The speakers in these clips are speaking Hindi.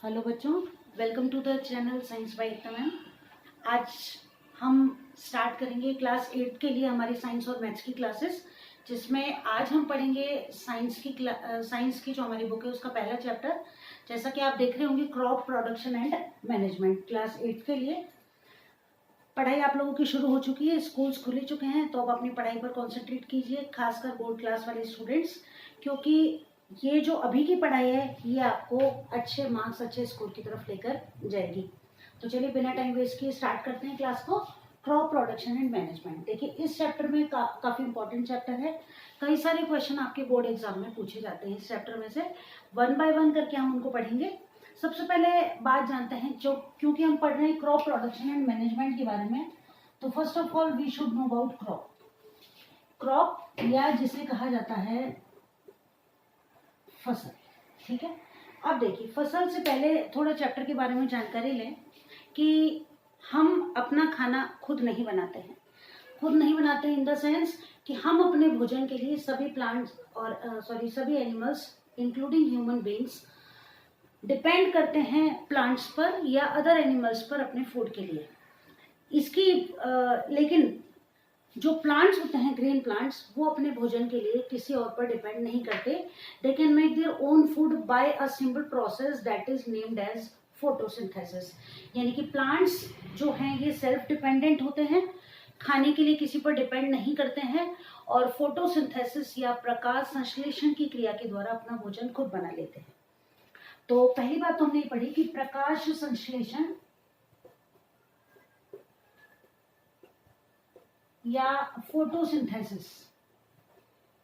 हेलो बच्चों, welcome to the channel science by Ekta ma'am. आज हम स्टार्ट करेंगे क्लास 8 के लिए हमारी साइंस और मैथ्स की क्लासेस, जिसमें आज हम पढ़ेंगे साइंस की जो हमारी बुक है उसका पहला चैप्टर। जैसा कि आप देख रहे होंगे, crop production and management class 8 के लिए पढ़ाई आप लोगों की शुरू हो चुकी है। स्कूल्स खुल चुके हैं, तो अब अपनी पढ़ाई पर कॉन्सेंट्रेट कीजिए, खासकर बोर्ड क्लास वाले स्टूडेंट्स, क्योंकि ये जो अभी की पढ़ाई है ये आपको अच्छे मार्क्स, अच्छे स्कोर की तरफ लेकर जाएगी। तो चलिए बिना टाइम वेस्ट किए स्टार्ट करते हैं क्लास को। क्रॉप प्रोडक्शन एंड मैनेजमेंट, देखिए इस चैप्टर में काफी इंपॉर्टेंट चैप्टर है। कई सारे क्वेश्चन आपके बोर्ड एग्जाम में पूछे जाते हैं इस चैप्टर में से। वन बाय वन करके हम उनको पढ़ेंगे। सबसे पहले बात जानते हैं, जो क्योंकि हम पढ़ रहे हैं क्रॉप प्रोडक्शन एंड मैनेजमेंट के बारे में, तो first of all we should know about crop. Crop या जिसे कहा जाता है फसल, ठीक है। अब देखिए, फसल से पहले थोड़ा चैप्टर के बारे में जानकारी लें कि हम अपना खाना खुद नहीं बनाते हैं। खुद नहीं बनाते इन द सेंस कि हम अपने भोजन के लिए सभी प्लांट्स और सभी animals including human beings depend करते हैं प्लांट्स पर या अदर एनिमल्स पर अपने फूड के लिए। इसकी लेकिन जो प्लांट्स होते हैं, ग्रीन प्लांट्स, वो अपने भोजन के लिए किसी और पर डिपेंड नहीं करते। They can make their own food by a simple process that is named as photosynthesis. यानी कि प्लांट्स जो हैं ये सेल्फ डिपेंडेंट होते हैं, खाने के लिए किसी पर डिपेंड नहीं करते हैं, और फोटोसिंथेसिस या प्रकाश संश्लेषण की क्रिया के द्वारा अपना भोजन खुद बना लेते हैं। तो पहली बात तो हमने पढ़ी कि प्रकाश संश्लेषण या फोटोसिंथेसिस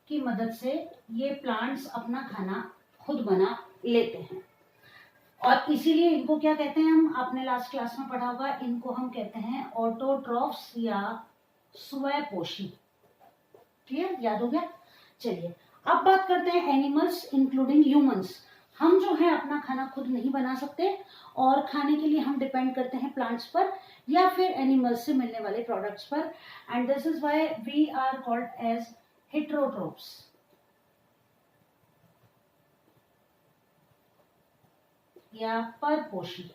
की मदद से ये प्लांट्स अपना खाना खुद बना लेते हैं, और इसीलिए इनको क्या कहते हैं, हम आपने लास्ट क्लास में पढ़ा होगा, इनको हम कहते हैं ऑटोट्रॉफ्स या स्वपोषी। क्लियर, याद हो गया। चलिए अब बात करते हैं एनिमल्स इंक्लूडिंग ह्यूमंस। हम जो है अपना खाना खुद नहीं बना सकते और खाने के लिए हम डिपेंड करते हैं प्लांट्स पर या फिर एनिमल्स से मिलने वाले प्रोडक्ट्स पर, and this is why we are called as heterotrophs या परपोषी,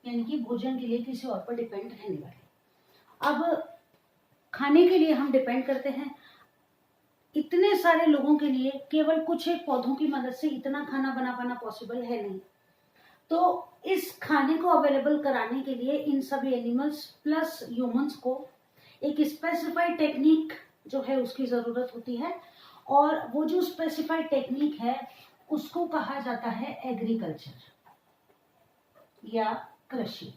यानी कि भोजन के लिए किसी और पर डिपेंड रहने वाले। अब खाने के लिए हम डिपेंड करते हैं इतने सारे लोगों के लिए, केवल कुछ एक पौधों की मदद से इतना खाना बना पाना पॉसिबल है नहीं। तो इस खाने को अवेलेबल कराने के लिए इन सभी एनिमल्स प्लस ह्यूमंस को एक स्पेसिफाइड टेक्निक जो है उसकी जरूरत होती है, और वो जो स्पेसिफाइड टेक्निक है उसको कहा जाता है एग्रीकल्चर या कृषि।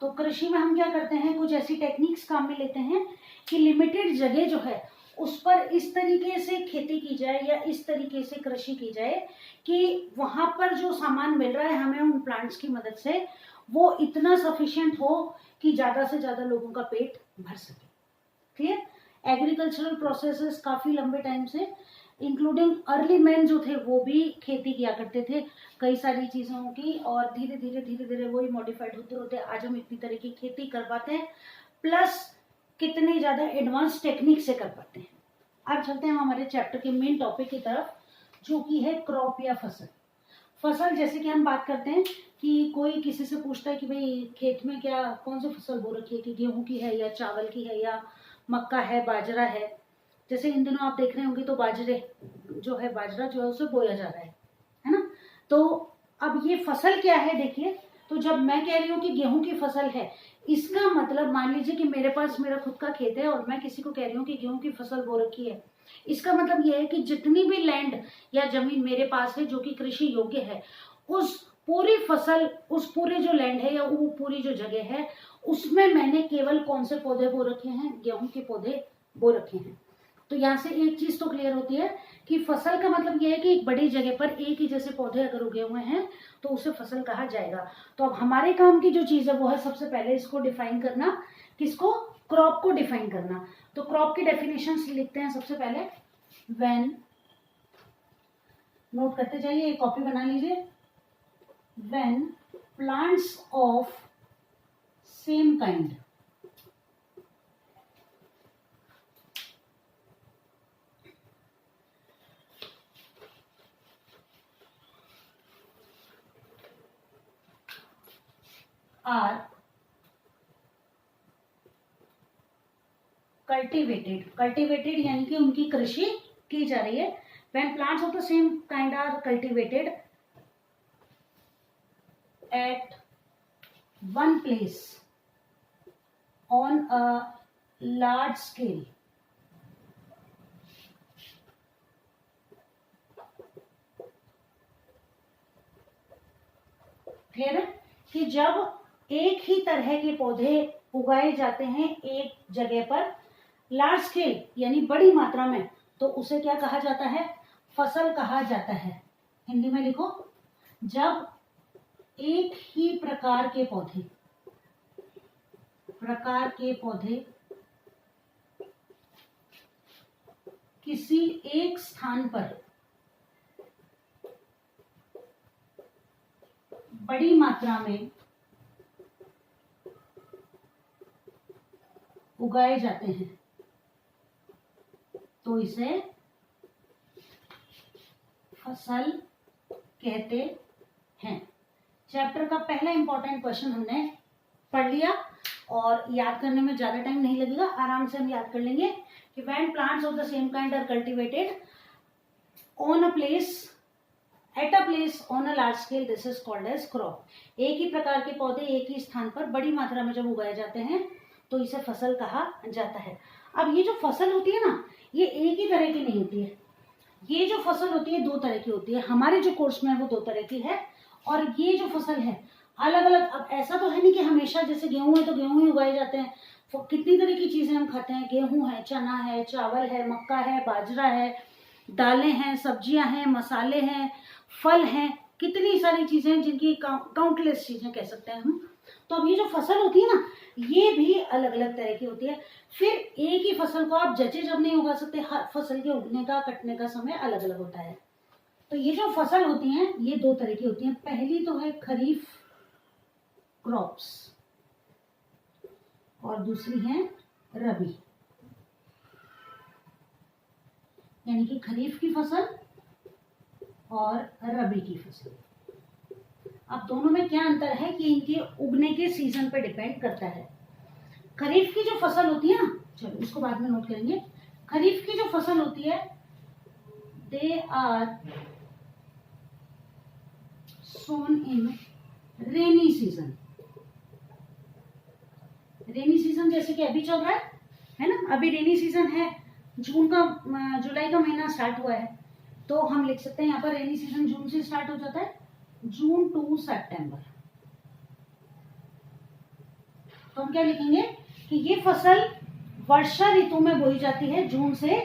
तो कृषि में हम क्या करते हैं, कुछ ऐसी टेक्निक्स काम में लेते हैं कि लिमिटेड जगह जो है उस पर इस तरीके से खेती की जाए या इस तरीके से कृषि की जाए कि वहां पर जो सामान मिल रहा है हमें उन प्लांट्स की मदद से, वो इतना सफिशिएंट हो कि ज्यादा से ज्यादा लोगों का पेट भर सके। क्लियर। एग्रीकल्चरल प्रोसेसेस काफी लंबे टाइम से, इंक्लूडिंग अर्ली मैन जो थे वो भी खेती किया करते थे कई सारी चीजों की, और धीरे धीरे वही मॉडिफाइड होते होते आज हम इतनी तरह की खेती कर पाते हैं, प्लस कितने ज्यादा एडवांस टेक्निक से कर पाते हैं। अब चलते हैं हमारे चैप्टर के मेन टॉपिक की तरफ, जो कि है क्रॉप या फसल। फसल जैसे कि हम बात करते हैं कि कोई किसी से पूछता है कि भाई खेत में क्या कौन सी फसल बो रखी है, कि गेहूं की है या चावल की है या मक्का है, बाजरा है। जैसे इन दिनों आप देख रहे होंगे तो बाजरा जो है उसे बोया जा रहा है ना। तो अब ये फसल क्या है, देखिए, तो जब मैं कह रही हूँ कि गेहूं की फसल है, इसका मतलब मान लीजिए कि मेरे पास मेरा खुद का खेत है और मैं किसी को कह रही हूँ कि गेहूं की फसल बो रखी है। इसका मतलब यह है कि जितनी भी लैंड या जमीन मेरे पास है जो कि कृषि योग्य है, उस पूरी फसल, उस पूरे जो लैंड है या वो पूरी जो जगह है, उसमें मैंने केवल कौन से पौधे बो रखे हैं, गेहूं के पौधे बो रखे हैं। तो यहाँ से एक चीज तो क्लियर होती है कि फसल का मतलब यह है कि एक बड़ी जगह पर एक ही जैसे पौधे अगर उगे हुए हैं तो उसे फसल कहा जाएगा। तो अब हमारे काम की जो चीज है वो है सबसे पहले इसको डिफाइन करना, किसको, क्रॉप को डिफाइन करना। तो क्रॉप की डेफिनेशन लिखते हैं सबसे पहले। व्हेन, नोट करते जाइए, एक कॉपी बना लीजिए। When plants of same kind are cultivated यानी कि उनकी कृषि की जा रही है। When plants of the same kind are cultivated at one place on a large scale, clear है कि जब एक ही तरह के पौधे उगाए जाते हैं एक जगह पर लार्ज स्केल यानी बड़ी मात्रा में, तो उसे क्या कहा जाता है? फसल कहा जाता है। हिंदी में लिखो, जब एक ही प्रकार के पौधे किसी एक स्थान पर बड़ी मात्रा में उगाए जाते हैं तो इसे फसल कहते हैं। चैप्टर का पहला इंपॉर्टेंट क्वेश्चन हमने पढ़ लिया और याद करने में ज्यादा टाइम नहीं लगेगा, आराम से हम याद कर लेंगे कि when plants of the same kind are cultivated on a place at a place on a large scale, this is called as crop. एक ही प्रकार के पौधे एक ही स्थान पर बड़ी मात्रा में जब उगाए जाते हैं तो इसे फसल कहा जाता है। अब ये जो फसल होती है ना, ये एक ही तरह की नहीं होती है। ये जो फसल होती है दो तरह की होती है। हमारे जो कोर्स में है वो दो तरह की है, और ये जो फसल है अलग अलग। अब ऐसा तो है नहीं कि हमेशा जैसे गेहूं है तो गेहूं ही उगाए जाते हैं। तो कितनी तरह की चीजें हम खाते हैं, गेहूं है, चना है, चावल है, मक्का है, बाजरा है, दालें हैं, सब्जियां हैं, मसाले हैं, फल हैं, कितनी सारी चीजें हैं जिनकी काउंटलेस चीजें कह सकते हैं हम। तो अब ये जो फसल होती है ना, ये भी अलग अलग तरह की होती है। फिर एक ही फसल को आप जचे जब नहीं उगा सकते, हर फसल के उगने का कटने का समय अलग अलग होता है। तो ये जो फसल होती हैं ये दो तरह की होती हैं। पहली तो है खरीफ क्रॉप्स और दूसरी है रबी, यानी कि खरीफ की फसल और रबी की फसल। अब दोनों में क्या अंतर है कि इनके उगने के सीजन पे डिपेंड करता है। खरीफ की जो फसल होती है ना, चलो इसको बाद में नोट करेंगे। खरीफ की जो फसल होती है they are sown in rainy season. Rainy season जैसे कि अभी चल रहा है ना, अभी रेनी सीजन है, जुलाई का महीना स्टार्ट हुआ है, तो हम लिख सकते हैं यहाँ पर रेनी सीजन जून से स्टार्ट हो जाता है, जून टू सितंबर। तो हम क्या लिखेंगे कि ये फसल वर्षा ऋतु में बोई जाती है जून से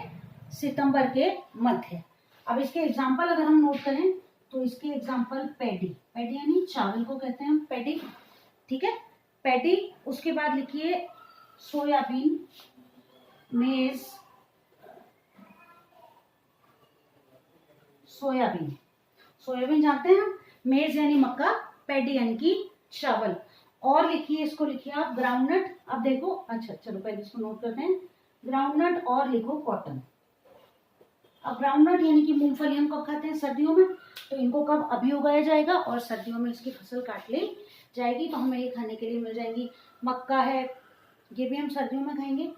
सितंबर के मध्य। अब इसके एग्जाम्पल अगर हम नोट करें तो इसके एग्जाम्पल पैडी यानी चावल को कहते हैं हम पैडी, ठीक है, पैडी। उसके बाद लिखिए सोयाबीन, मेज, सोयाबीन जानते हैं हम, मेज यानी मक्का, पैडी यानी कि चावल। और लिखिए, इसको लिखिए आप ग्राउंडनट। अब देखो, अच्छा चलो पहले इसको नोट करते हैं, ग्राउंडनट और लिखो कॉटन। अब ग्राउंडनट यानी कि मूंगफली हम कब खाते हैं? सर्दियों में। तो इनको कब? अभी उगाया जाएगा और सर्दियों में इसकी फसल काट ली जाएगी तो हमें ये खाने के लिए मिल जाएंगी। मक्का है, ये भी हम सर्दियों में खाएंगे।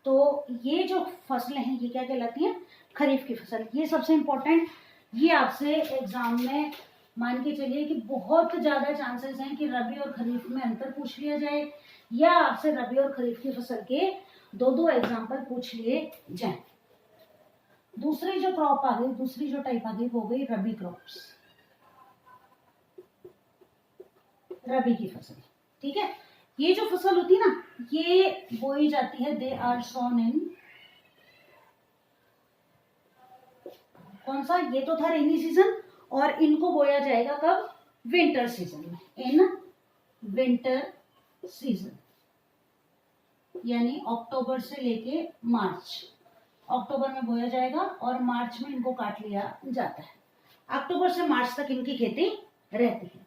तो ये जो फसलें हैं ये क्या कहलाती हैं? खरीफ की फसल। ये सबसे इम्पोर्टेंट, ये आपसे एग्जाम में मान के चलिए कि बहुत ज्यादा चांसेस हैं कि रबी और खरीफ में अंतर पूछ लिया जाए, या आपसे रबी और खरीफ की फसल के दो एग्जाम्पल पूछ लिए जाए। दूसरी जो क्रॉप आ गई, दूसरी जो टाइप आ गई वो हो गई रबी क्रॉप्स, रबी की फसल, ठीक है। ये जो फसल होती है ना, ये बोई जाती है, दे आर सोन इन, कौन सा? ये तो था रेनी सीजन, और इनको बोया जाएगा कब? विंटर सीजन में, इन विंटर सीजन, यानी अक्टूबर से लेके मार्च। अक्टूबर में बोया जाएगा और मार्च में इनको काट लिया जाता है। अक्टूबर से मार्च तक इनकी खेती रहती है।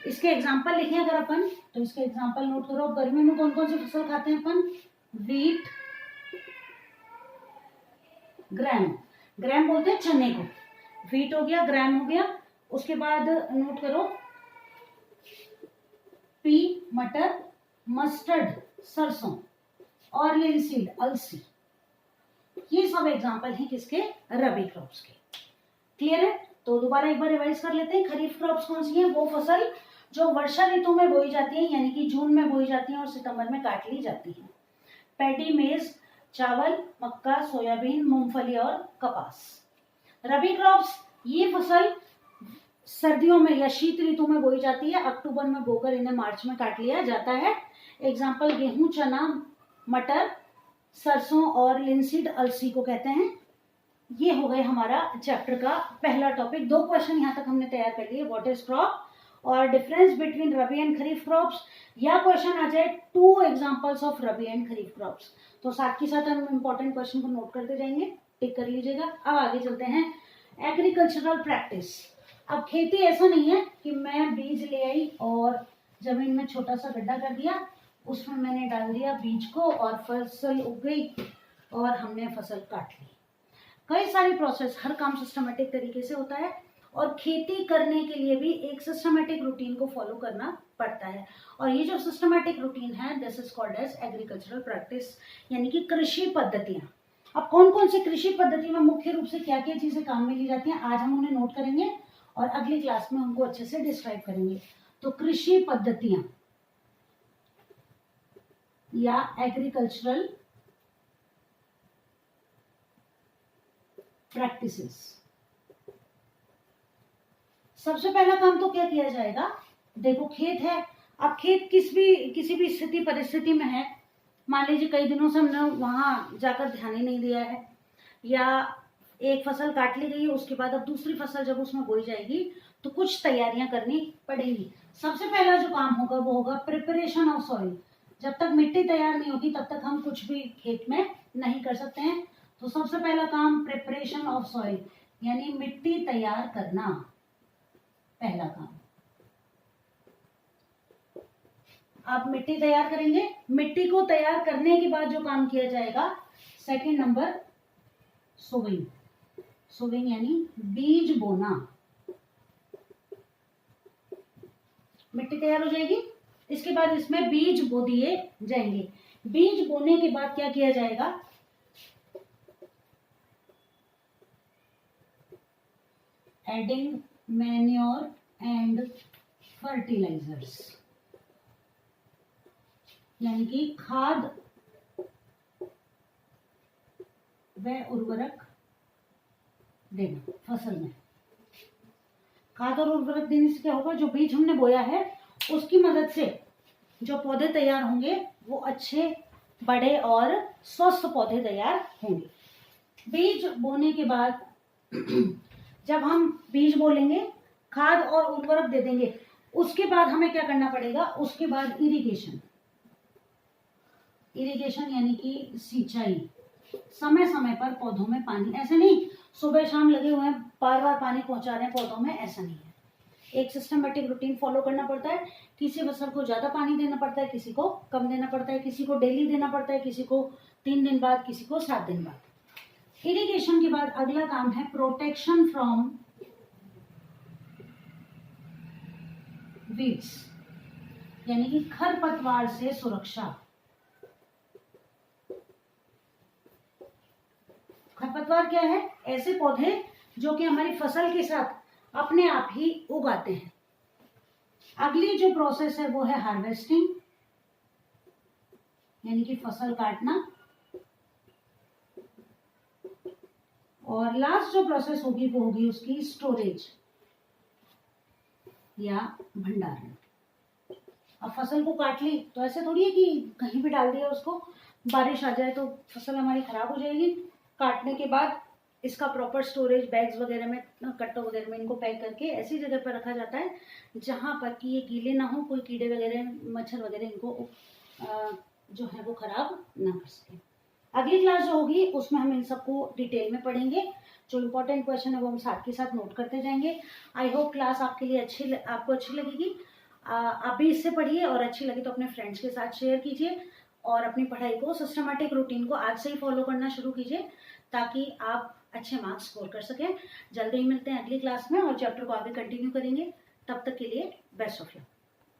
इसके एग्जाम्पल लिखे अगर अपन, तो इसके एग्जाम्पल नोट करो। गर्मी में कौन कौन सी फसल खाते हैं अपन? वीट, ग्राम बोलते हैं चने को, वीट हो गया, ग्राम हो गया। उसके बाद नोट करो पी, मटर, मस्टर्ड सरसों और लिनसीड अलसी, ये सब एग्जाम्पल हैं किसके? रबी क्रॉप्स के। क्लियर है? तो दोबारा एक बार रिवाइज कर लेते हैं। खरीफ क्रॉप्स कौन सी है? वो फसल जो वर्षा ऋतु में बोई जाती है, यानी कि जून में बोई जाती है और सितंबर में काट ली जाती है। पैडी, मेज, चावल, मक्का, सोयाबीन, मूंगफली और कपास। रबी क्रॉप्स ये फसल सर्दियों में या शीत ऋतु में बोई जाती है। अक्टूबर में बोकर इन्हें मार्च में काट लिया जाता है। एग्जाम्पल गेहूं, चना, मटर, सरसों और लिनसीड अलसी को कहते हैं। ये हो गए हमारा चैप्टर का पहला टॉपिक। 2 क्वेश्चन यहाँ तक हमने तैयार कर लिए, व्हाट इज क्रॉप और difference between rabi and kharif crops, या क्वेश्चन आ जाए 2 examples of rabi and kharif crops. तो साथ के साथ हम इंपॉर्टेंट क्वेश्चन को नोट करते जाएंगे, टिक कर लीजिएगा। अब आगे चलते हैं एग्रीकल्चरल प्रैक्टिस। अब खेती ऐसा नहीं है कि मैं बीज ले आई और जमीन में छोटा सा गड्ढा कर दिया, उसमें मैंने डाल दिया बीज को और फसल उग गई और हमने फसल काट ली। कई सारी प्रोसेस, हर काम सिस्टमेटिक तरीके से होता है और खेती करने के लिए भी एक सिस्टमेटिक रूटीन को फॉलो करना पड़ता है। और ये जो सिस्टमेटिक रूटीन है, this is called as agricultural practice, यानी कि कृषि पद्धतियां। अब कौन कौन सी कृषि पद्धति में मुख्य रूप से क्या क्या चीजें काम में ली जाती हैं, आज हम उन्हें नोट करेंगे और अगली क्लास में उनको अच्छे से डिस्क्राइब करेंगे। तो कृषि पद्धतियां या एग्रीकल्चरल प्रैक्टिसेस। सबसे पहला काम तो क्या किया जाएगा? देखो खेत है, अब खेत किसी भी स्थिति परिस्थिति में है, मान लीजिए कई दिनों से हमने वहां जाकर ध्यान ही नहीं दिया है, या एक फसल काट ली गई है, उसके बाद अब दूसरी फसल जब उसमें बोई जाएगी तो कुछ तैयारियां करनी पड़ेंगी। सबसे पहला जो काम होगा वो होगा प्रिपरेशन ऑफ सॉइल। जब तक मिट्टी तैयार नहीं होगी तब तक हम कुछ भी खेत में नहीं कर सकते हैं। तो सबसे पहला काम प्रिपरेशन ऑफ सॉइल, यानी मिट्टी तैयार करना, पहला काम। आप मिट्टी तैयार करेंगे, मिट्टी को तैयार करने के बाद जो काम किया जाएगा, सेकंड नंबर सोविंग। सोविंग यानी बीज बोना। मिट्टी तैयार हो जाएगी, इसके बाद इसमें बीज बो दिए जाएंगे। बीज बोने के बाद क्या किया जाएगा? एडिंग मैन्योर एंड फर्टिलाइजर्स, यानी कि खाद व उर्वरक देना फसल में। खाद और उर्वरक देने से क्या होगा? जो बीज हमने बोया है उसकी मदद से जो पौधे तैयार होंगे वो अच्छे, बड़े और स्वस्थ पौधे तैयार होंगे। बीज बोने के बाद जब हम बीज बोलेंगे, खाद और उर्वरक दे देंगे, उसके बाद हमें क्या करना पड़ेगा? उसके बाद इरिगेशन। इरिगेशन यानी कि सिंचाई, समय समय पर पौधों में पानी। ऐसे नहीं सुबह शाम लगे हुए हैं बार बार पानी पहुंचा रहे हैं पौधों में, ऐसा नहीं है। एक सिस्टमेटिक रूटीन फॉलो करना पड़ता है। किसी फसल को ज्यादा पानी देना पड़ता है, किसी को कम देना पड़ता है, किसी को डेली देना पड़ता है, किसी को 3 दिन बाद, किसी को 7 दिन बाद। इरिगेशन के बाद अगला काम है प्रोटेक्शन फ्रॉम वीड्स, यानी कि खरपतवार से सुरक्षा। खरपतवार क्या है? ऐसे पौधे जो कि हमारी फसल के साथ अपने आप ही उगाते हैं। अगली जो प्रोसेस है वो है हार्वेस्टिंग, यानी कि फसल काटना। और लास्ट जो प्रोसेस होगी वो होगी उसकी स्टोरेज या भंडारण। अब फसल को काट ली तो ऐसे थोड़ी है कि कहीं भी डाल दिया उसको, बारिश आ जाए तो फसल हमारी खराब हो जाएगी। काटने के बाद इसका प्रॉपर स्टोरेज, बैग्स वगैरह में, कट्टों वगैरह में इनको पैक करके ऐसी जगह पर रखा जाता है जहां पर कि ये गीले ना हो, कोई कीड़े वगैरह, मच्छर वगैरह इनको जो है वो खराब ना कर सके। अगली क्लास जो होगी उसमें हम इन सबको डिटेल में पढ़ेंगे। जो इम्पोर्टेंट क्वेश्चन है वो हम साथ के साथ नोट करते जाएंगे। आई होप क्लास आपके लिए आपको अच्छी लगेगी। आप भी इससे पढ़िए और अच्छी लगी तो अपने फ्रेंड्स के साथ शेयर कीजिए और अपनी पढ़ाई को, सिस्टमेटिक रूटीन को आज से ही फॉलो करना शुरू कीजिए ताकि आप अच्छे मार्क्स स्कोर कर सकें। जल्दी ही मिलते हैं अगली क्लास में और चैप्टर को आगे कंटिन्यू करेंगे। तब तक के लिए बेस्ट ऑफ लक।